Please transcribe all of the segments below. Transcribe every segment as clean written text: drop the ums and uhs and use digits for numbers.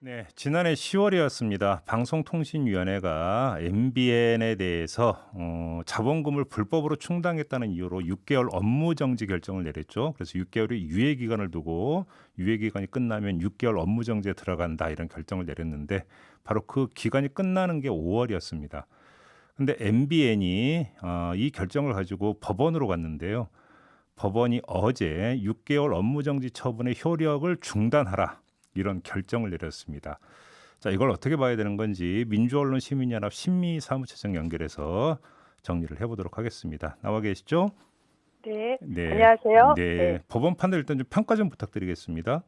네, 지난해 10월이었습니다. 방송통신위원회가 MBN에 대해서 자본금을 불법으로 충당했다는 이유로 6개월 업무 정지 결정을 내렸죠. 그래서 6개월의 유예 기간을 두고 유예 기간이 끝나면 6개월 업무 정지에 들어간다 이런 결정을 내렸는데 바로 그 기간이 끝나는 게 5월이었습니다. 근데 MBN이 이 결정을 가지고 법원으로 갔는데요. 법원이 어제 6개월 업무 정지 처분의 효력을 중단하라 이런 결정을 내렸습니다. 자, 이걸 어떻게 봐야 되는 건지 민주언론 시민연합 신미사무처장 연결해서 정리를 해보도록 하겠습니다. 나와 계시죠? 네, 네, 안녕하세요. 네. 네. 법원 판례 일단 좀 평가 좀 부탁드리겠습니다.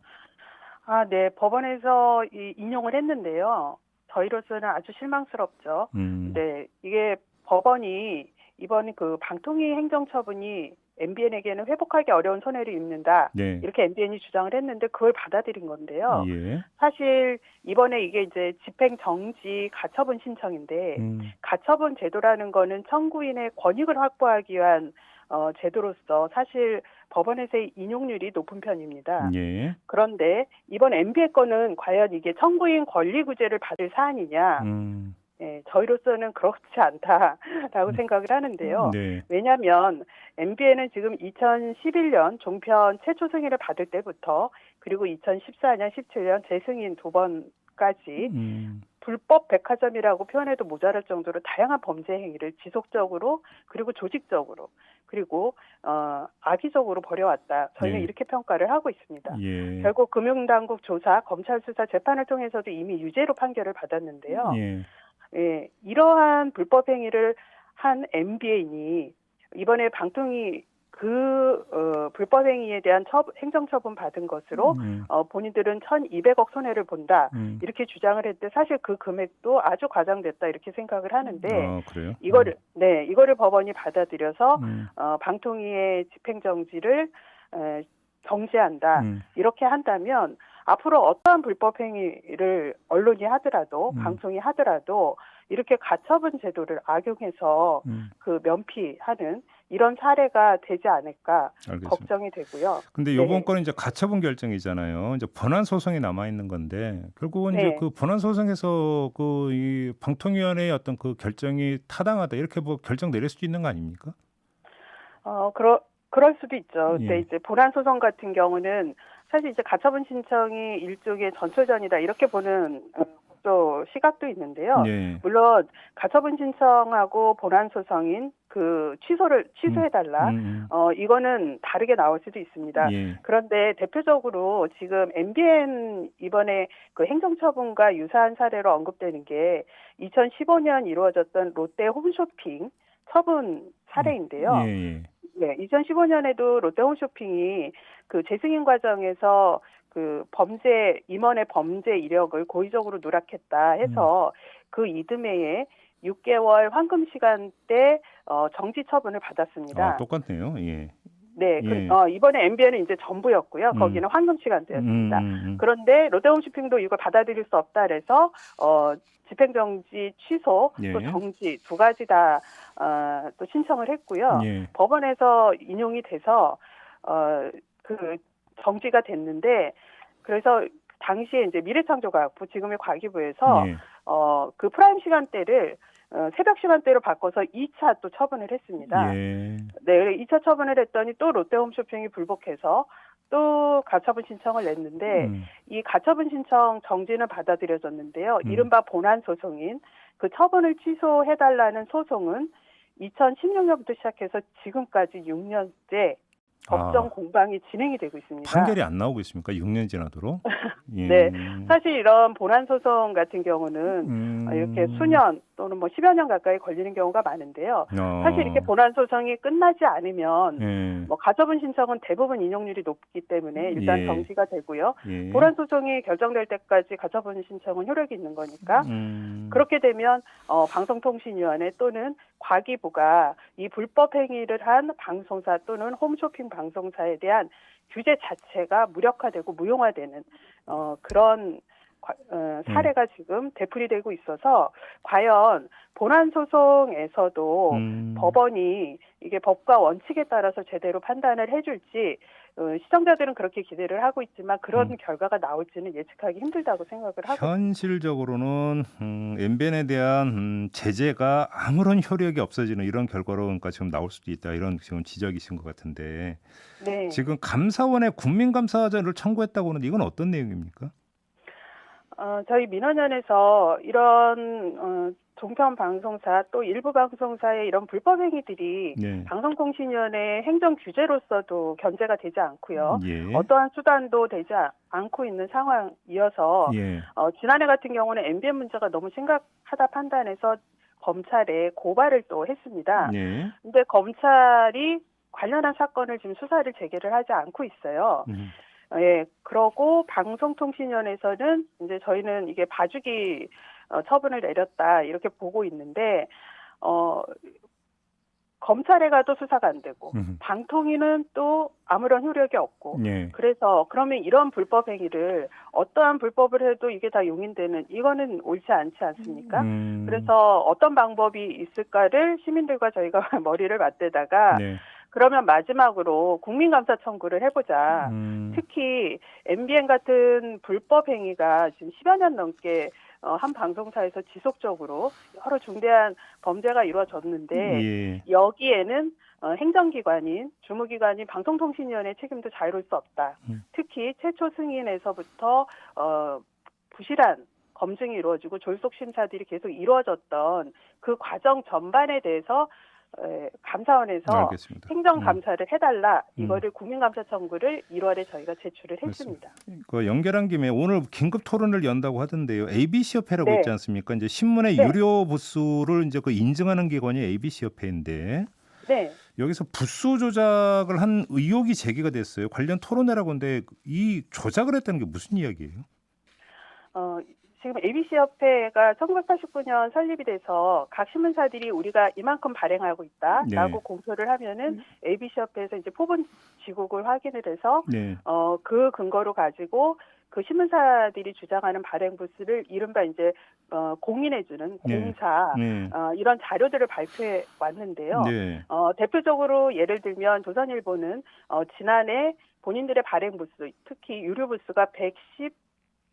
네, 법원에서 인용을 했는데요. 저희로서는 아주 실망스럽죠. 음, 네, 이게 법원이 이번 그 방통위 행정처분이 MBN에게는 회복하기 어려운 손해를 입는다. 네, 이렇게 MBN이 주장을 했는데 그걸 받아들인 건데요. 예, 사실 이번에 이게 이제 집행 정지 가처분 신청인데 음, 가처분 제도라는 거는 청구인의 권익을 확보하기 위한 제도로서 사실 법원에서의 인용률이 높은 편입니다. 예, 그런데 이번 MB의 건은 과연 이게 청구인 권리 구제를 받을 사안이냐? 음, 저희로서는 그렇지 않다라고 생각을 하는데요. 네, 왜냐하면 MBN은 지금 2011년 종편 최초 승인을 받을 때부터 그리고 2014년, 17년 재승인 두 번까지 음, 불법 백화점이라고 표현해도 모자랄 정도로 다양한 범죄 행위를 지속적으로 그리고 조직적으로 그리고 악의적으로 벌여왔다. 저희는 네, 이렇게 평가를 하고 있습니다. 예, 결국 금융당국 조사, 검찰 수사, 재판을 통해서도 이미 유죄로 판결을 받았는데요. 예, 이러한 불법 행위를 한 MBN이 이번에 방통위 불법 행위에 대한 행정처분 받은 것으로 음, 본인들은 1,200억 손해를 본다 음, 이렇게 주장을 했는데 사실 그 금액도 아주 과장됐다 이렇게 생각을 하는데 그래요? 이거를 법원이 받아들여서 음, 방통위의 집행정지를 정지한다 음, 이렇게 한다면 앞으로 어떠한 불법 행위를 언론이 하더라도 음, 방송이 하더라도 이렇게 가처분 제도를 악용해서 음. 그 면피하는 이런 사례가 되지 않을까 알겠습니다. 걱정이 되고요. 근데 요번 네, 건은 이제 가처분 결정이잖아요. 이제 본안 소송이 남아 있는 건데 결국은 이제 네. 그 본안 소송에서 그 이 방통위원회의 어떤 그 결정이 타당하다 이렇게 뭐 결정 내릴 수도 있는 거 아닙니까? 그럴 수도 있죠. 근데 예. 이제 본안 소송 같은 경우는 사실 이제 가처분 신청이 일종의 전초전이다 이렇게 보는 또 시각도 있는데요. 네. 물론 가처분 신청하고 본안 소송인 그 음. 취소해달라. 음. 이거는 다르게 나올 수도 있습니다. 예. 그런데 대표적으로 지금 MBN 이번에 그 행정처분과 유사한 사례로 언급되는 게 2015년 이루어졌던 롯데 홈쇼핑 처분 예. 사례인데요. 예. 네, 2015년에도 롯데홈쇼핑이 그 재승인 과정에서 그 임원의 범죄 이력을 고의적으로 누락했다 음. 해서 그 이듬해에 6개월 환금 시간대 정지 처분을 받았습니다. 똑같네요. 예. 네, 예. 이번에 MBN은 이제 전부였고요. 음. 거기는 환금 음. 시간대였습니다. 음. 그런데 롯데홈쇼핑도 이걸 받아들일 수 없다 그래서 집행정지 취소 또 예. 정지 두 가지 다 또 신청을 했고요. 예. 법원에서 인용이 돼서 그 정지가 됐는데 그래서 당시에 이제 미래창조과학부 지금의 과기부에서 예. 그 프라임 시간대를 새벽 시간대로 바꿔서 2차 또 처분을 했습니다. 예. 네, 2차 처분을 했더니 또 롯데홈쇼핑이 불복해서 또 가처분 신청을 냈는데 음. 이 가처분 신청 정지는 받아들여졌는데요. 음. 이른바 본안 소송인 그 처분을 취소해달라는 소송은 2016년부터 시작해서 지금까지 6년째 법정 아, 공방이 진행이 되고 있습니다. 판결이 안 나오고 있습니까? 6년 지나도록? 예. 네, 사실 이런 본안 소송 같은 경우는 이렇게 음. 수년 또는 뭐 10여 년 가까이 걸리는 경우가 많은데요. 사실 이렇게 어. 본안 소송이 끝나지 않으면 예. 뭐 가처분 신청은 대부분 인용률이 높기 때문에 일단 예. 정지가 되고요. 예. 본안 소송이 결정될 때까지 가처분 신청은 효력이 있는 거니까 음. 그렇게 되면 방송통신위원회 또는 과기부가 이 불법 행위를 한 방송사 또는 홈쇼핑 방송사에 대한 규제 자체가 무력화되고 무용화되는 그런 사례가 지금 되풀이되고 있어서 과연 본안 소송에서도 음. 법원이 이게 법과 원칙에 따라서 제대로 판단을 해줄지 시청자들은 그렇게 기대를 하고 있지만 그런 결과가 나올지는 예측하기 힘들다고 생각을 하고 현실적으로는 MBN에 대한 제재가 아무런 효력이 없어지는 이런 결과로 그러니까 지금 나올 수도 있다 이런 지금 지적이신 것 같은데 네. 지금 감사원에 국민감사자를 청구했다고 하는데 이건 어떤 내용입니까? 저희 민원연에서 이런 종편 방송사 또 일부 방송사의 이런 불법 행위들이 네. 방송통신위원회 행정 규제로서도 견제가 되지 않고요. 예. 어떠한 수단도 되지 않고 있는 상황이어서 예. 지난해 같은 경우는 MBN 문제가 너무 심각하다 판단해서 검찰에 고발을 또 했습니다. 네. 근데 검찰이 관련한 사건을 지금 수사를 재개를 하지 않고 있어요. 예, 그러고 방송통신위원회에서는 이제 저희는 이게 봐주기 처분을 내렸다 이렇게 보고 있는데 검찰에 가도 수사가 안 되고 방통위는 또 아무런 효력이 없고 예. 그래서 그러면 이런 불법 행위를 어떠한 불법을 해도 이게 다 용인되는 이거는 옳지 않지 않습니까? 그래서 어떤 방법이 있을까를 시민들과 저희가 머리를 맞대다가 네. 그러면 마지막으로 국민감사 청구를 해보자. 특히 MBN 같은 불법 행위가 지금 10여 년 넘게 한 방송사에서 지속적으로 여러 중대한 범죄가 이루어졌는데 예. 여기에는 행정기관인 주무기관인 방송통신위원회 책임도 자유로울 수 없다. 특히 최초 승인에서부터 부실한 검증이 이루어지고 졸속 심사들이 계속 이루어졌던 그 과정 전반에 대해서 감사원에서 알겠습니다. 행정 감사를 해달라 이거를 국민감사 청구를 1월에 저희가 제출을 했습니다. 그 연결한 김에 오늘 긴급 토론을 연다고 하던데요. ABC 협회라고 네. 있지 않습니까? 이제 신문의 네. 유료 부수를 이제 그 인증하는 기관이 ABC 협회인데 네. 여기서 부수 조작을 한 의혹이 제기가 됐어요. 관련 토론회라고 하는데 이 조작을 했다는 게 무슨 이야기예요? 지금 ABC협회가 1989년 설립이 돼서 각 신문사들이 우리가 이만큼 발행하고 있다라고 네. 공표를 하면은 ABC협회에서 이제 포본 지국을 확인을 해서 네. 그 근거로 가지고 그 신문사들이 주장하는 발행 부수를 이른바 이제 공인해주는 네. 공사 네. 이런 자료들을 발표해 왔는데요. 네. 대표적으로 예를 들면 조선일보는 지난해 본인들의 발행 부수, 특히 유료 부수가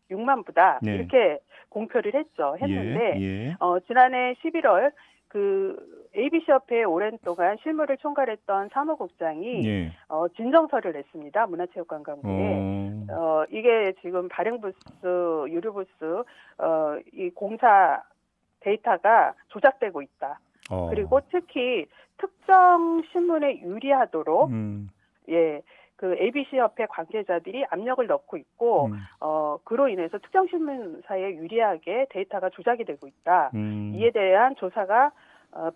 116만 부다 네. 이렇게 공표를 했는데 예. 지난해 11월 그 ABC협회에 오랜 동안 실무를 총괄했던 사무국장이 예. 진정서를 냈습니다. 문화체육관광부에. 이게 지금 발행 부수, 유료 부수, 이 공사 데이터가 조작되고 있다. 그리고 특히 특정 신문에 유리하도록 예. 그 ABC협회 관계자들이 압력을 넣고 있고 그로 인해서 특정 신문사에 유리하게 데이터가 조작이 되고 있다. 이에 대한 조사가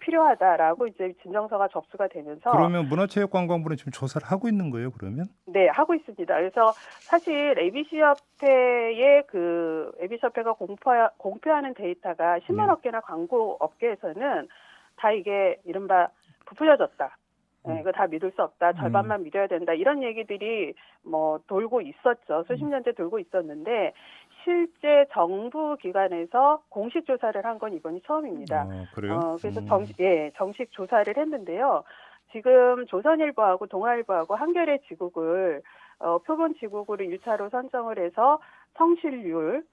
필요하다라고 이제 진정서가 접수가 되면서 그러면 문화체육관광부는 지금 조사를 하고 있는 거예요, 그러면? 네, 하고 있습니다. 그래서 사실 ABC협회가 공표하는 데이터가 신문업계나 광고업계에서는 다 이게 이른바 부풀려졌다. 네, 이거 다 믿을 수 없다. 절반만 믿어야 된다. 이런 얘기들이 뭐 돌고 있었죠. 수십 년째 돌고 있었는데 실제 정부 기관에서 공식 조사를 한 건 이번이 처음입니다. 그래요? 그래서 정식 조사를 했는데요. 지금 조선일보하고 동아일보하고 한겨레 지국을 표본 지국으로 1차로 선정을 해서 성실률을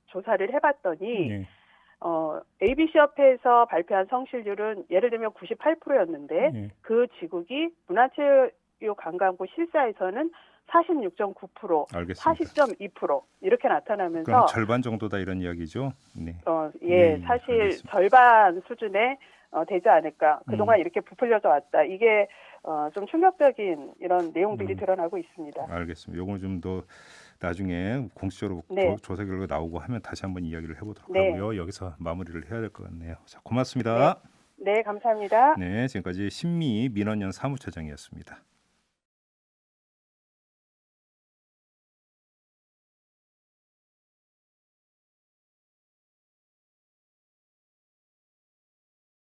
조사를 해봤더니 네. ABC협회에서 발표한 성실률은 예를 들면 98%였는데 네. 그 지국이 문화체육관광부 실사에서는 46.9%, 알겠습니다. 40.2% 이렇게 나타나면서 그럼 절반 정도다 이런 이야기죠. 네. 사실 알겠습니다. 절반 수준에 되지 않을까. 그동안 이렇게 부풀려져 왔다. 이게 좀 충격적인 이런 내용들이 드러나고 있습니다. 알겠습니다. 요거는 좀 더 나중에 공식적으로 네. 조사 결과 나오고 하면 다시 한번 이야기를 해보도록 네. 하고요. 여기서 마무리를 해야 될 것 같네요. 자, 고맙습니다. 네, 감사합니다. 네, 지금까지 신미 민원연 사무처장이었습니다.